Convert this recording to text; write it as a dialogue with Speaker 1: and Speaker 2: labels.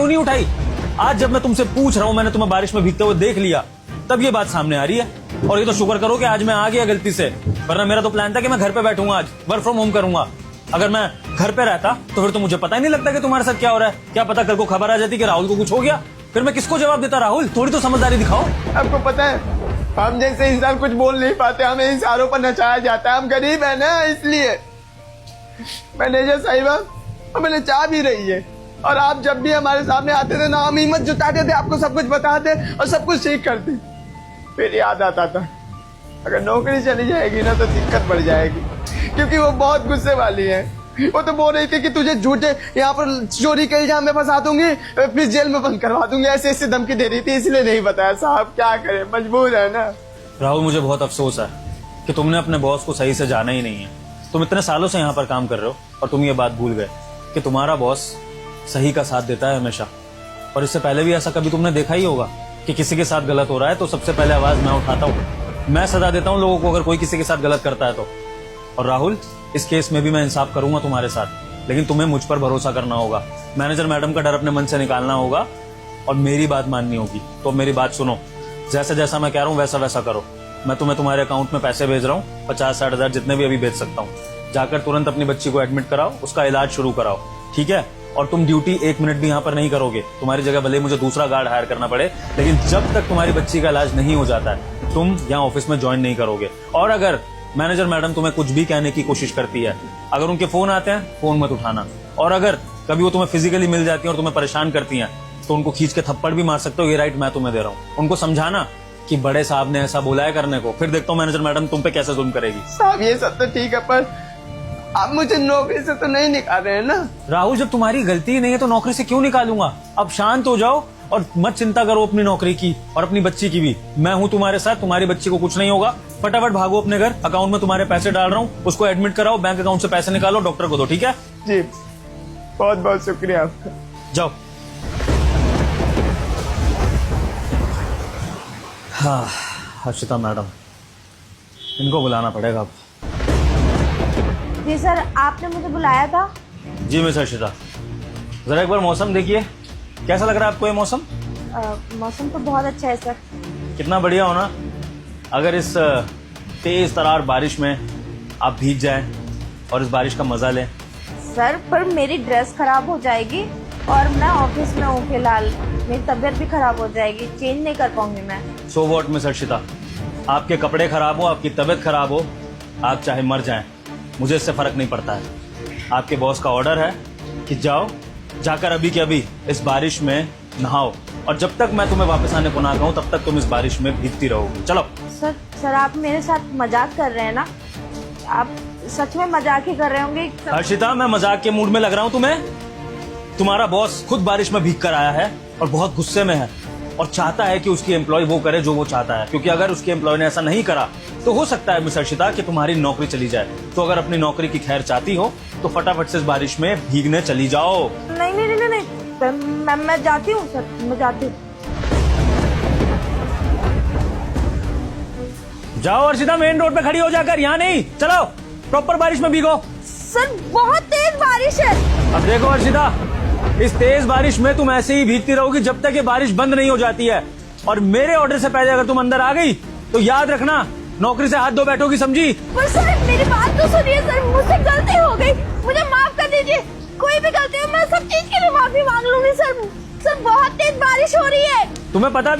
Speaker 1: क्यों नहीं उठाई? आज जब मैं तुमसे पूछ रहा हूँ, मैंने तुम्हें बारिश में भीगते हुए देख लिया, तब ये बात सामने आ रही है। और ये तो शुक्र करो कि आज मैं आ गया गलती से, वरना मेरा तो प्लान था कि मैं घर पे बैठूंगा, आज वर्क फ्रॉम होम करूंगा। अगर मैं घर पे रहता तो फिर तो मुझे पता ही नहीं लगता कि तुम्हारे साथ क्या हो रहा है। क्या पता कल को खबर आ जाती कि राहुल को कुछ हो गया, फिर मैं किसको जवाब देता? राहुल, थोड़ी तो समझदारी दिखाओ।
Speaker 2: आपको पता है, हम जैसे इंसान कुछ बोल नहीं पाते, हमें इशारों पर नचाया जाता है। हम गरीब है ना, इसलिए। मैनेजर साहिबा हमें नचा भी रही है, और आप जब भी हमारे सामने आते थे ना, हम हिम्मत जुटाते थे, आपको सब कुछ बताते और सब कुछ ठीक करते। फिर याद आता था अगर नौकरी चली जाएगी ना तो दिक्कत बढ़ जाएगी, क्योंकि वो बहुत गुस्से वाली है। वो तो बोल रही थी कि तुझे झूठे यहाँ पर चोरी के इल्जाम में फंसा दूंगी, फिर जेल में बंद करवा दूंगी, ऐसे ऐसे धमकी दे रही थी, इसलिए नहीं बताया। साहब क्या करें, मजबूर है ना।
Speaker 1: राहुल, मुझे बहुत अफसोस है कि तुमने अपने बॉस को सही से जाना ही नहीं है। तुम इतने सालों से यहाँ पर काम कर रहे हो और तुम ये बात भूल गए कि तुम्हारा बॉस सही का साथ देता है हमेशा। और इससे पहले भी ऐसा कभी तुमने देखा ही होगा कि किसी के साथ गलत हो रहा है तो सबसे पहले आवाज मैं उठाता हूँ, मैं सजा देता हूँ लोगों को अगर कोई किसी के साथ गलत करता है तो। और राहुल, इस केस में भी मैं इंसाफ करूंगा तुम्हारे साथ, लेकिन तुम्हें मुझ पर भरोसा करना होगा। मैनेजर मैडम का डर अपने मन से निकालना होगा और मेरी बात माननी होगी। तो मेरी बात सुनो, जैसा जैसा मैं कह रहा हूँ वैसा वैसा करो। मैं तुम्हें तुम्हारे अकाउंट में पैसे भेज रहा हूँ, 50-60 हजार जितने भी अभी भेज सकता हूँ। जाकर तुरंत अपनी बच्ची को एडमिट कराओ, उसका इलाज शुरू कराओ, ठीक है? और तुम ड्यूटी 1 मिनट भी यहाँ पर नहीं करोगे। तुम्हारी जगह भले मुझे दूसरा गार्ड हायर करना पड़े, लेकिन जब तक तुम्हारी बच्ची का इलाज नहीं हो जाता है तुम यहाँ ऑफिस में ज्वाइन नहीं करोगे। और अगर मैनेजर मैडम तुम्हें कुछ भी कहने की कोशिश करती है, अगर उनके फोन आते हैं फोन मत उठाना। और अगर कभी वो तुम्हें फिजिकली मिल जाती है और तुम्हें परेशान करती हैं तो उनको खींच के थप्पड़ भी मार सकते हो, ये राइट मैं तुम्हें दे रहा हूँ। उनको समझाना कि बड़े साहब ने ऐसा बोला है करने को, फिर देखता हूँ मैनेजर मैडम तुम पे कैसे जुल्म करेगी।
Speaker 2: साहब ये सब तो ठीक है, पर आप मुझे नौकरी से तो नहीं निकाल रहे हैं ना?
Speaker 1: राहुल, जब तुम्हारी गलती ही नहीं है तो नौकरी से क्यों निकालूंगा? अब शांत हो जाओ और मत चिंता करो अपनी नौकरी की और अपनी बच्ची की भी। मैं हूँ तुम्हारे साथ, तुम्हारी बच्ची को कुछ नहीं होगा। फटाफट भागो अपने घर, अकाउंट में तुम्हारे पैसे डाल रहा हूँ, उसको एडमिट कराओ, बैंक अकाउंट से पैसे निकालो, डॉक्टर को दो, ठीक है?
Speaker 2: जी, बहुत बहुत शुक्रिया आपका।
Speaker 1: जाओ। हाँ हर्षिता मैडम, इनको बुलाना पड़ेगा अब।
Speaker 3: जी सर, आपने मुझे बुलाया था।
Speaker 1: जी मिस हर्षिता, जरा एक बार मौसम देखिए, कैसा लग रहा है आपको ये मौसम?
Speaker 3: मौसम तो बहुत अच्छा है सर।
Speaker 1: कितना बढ़िया हो ना। अगर इस तेज तरार बारिश में आप भीग जाएं और इस बारिश का मजा लें।
Speaker 3: सर पर मेरी ड्रेस खराब हो जाएगी और मैं ऑफिस में हूँ फिलहाल, मेरी तबीयत भी खराब हो जाएगी, चेंज नहीं कर पाऊंगी मैं।
Speaker 1: सो व्हाट मिस हर्षिता, आपके कपड़े खराब हो, आपकी तबीयत खराब हो, आप चाहे मर जाएं, मुझे इससे फर्क नहीं पड़ता है। आपके बॉस का ऑर्डर है कि जाओ, जाकर अभी के अभी इस बारिश में नहाओ, और जब तक मैं तुम्हें वापस आने को ना कहूं तब तक तुम इस बारिश में भीगती रहोगी। चलो।
Speaker 3: सर आप मेरे साथ मजाक कर रहे हैं ना? आप सच में मजाक ही कर रहे होंगे?
Speaker 1: हर्षिता, मैं मजाक के मूड में लग रहा हूं तुम्हें? तुम्हारा बॉस खुद बारिश में भीग कर आया है और बहुत गुस्से में है और चाहता है कि उसकी एम्प्लॉय वो करे जो वो चाहता है, क्योंकि अगर उसकी एम्प्लॉय ने ऐसा नहीं करा तो हो सकता है मिस हर्षिता कि तुम्हारी नौकरी चली जाए। तो अगर अपनी नौकरी की खैर चाहती हो तो फटाफट से इस बारिश में भीगने चली जाओ।
Speaker 3: नहीं नहीं नहीं नहीं, मैं जाती हूँ सर, मैं जाती हूँ।
Speaker 1: जाओ हर्षिता, मेन रोड पे खड़ी हो जाकर, यहाँ नहीं, चलो प्रॉपर बारिश में भीगो।
Speaker 3: सर बहुत तेज बारिश है।
Speaker 1: अब देखो हर्षिता, इस तेज बारिश में तुम ऐसे ही भीगती रहोगी जब तक ये बारिश बंद नहीं हो जाती है, और मेरे ऑर्डर से पहले अगर तुम अंदर आ गई तो याद रखना नौकरी से हाथ धो बैठोगी, समझी?
Speaker 3: पर सर मेरी बात तो सुनिए सर, मुझसे गलती हो गई, मुझे माफ कर दीजिए। कोई भी गलती हो मैं सब चीज के लिए माफी मांग लूंगी सर। सर बहुत तेज बारिश हो रही है।
Speaker 1: तुम्हें पता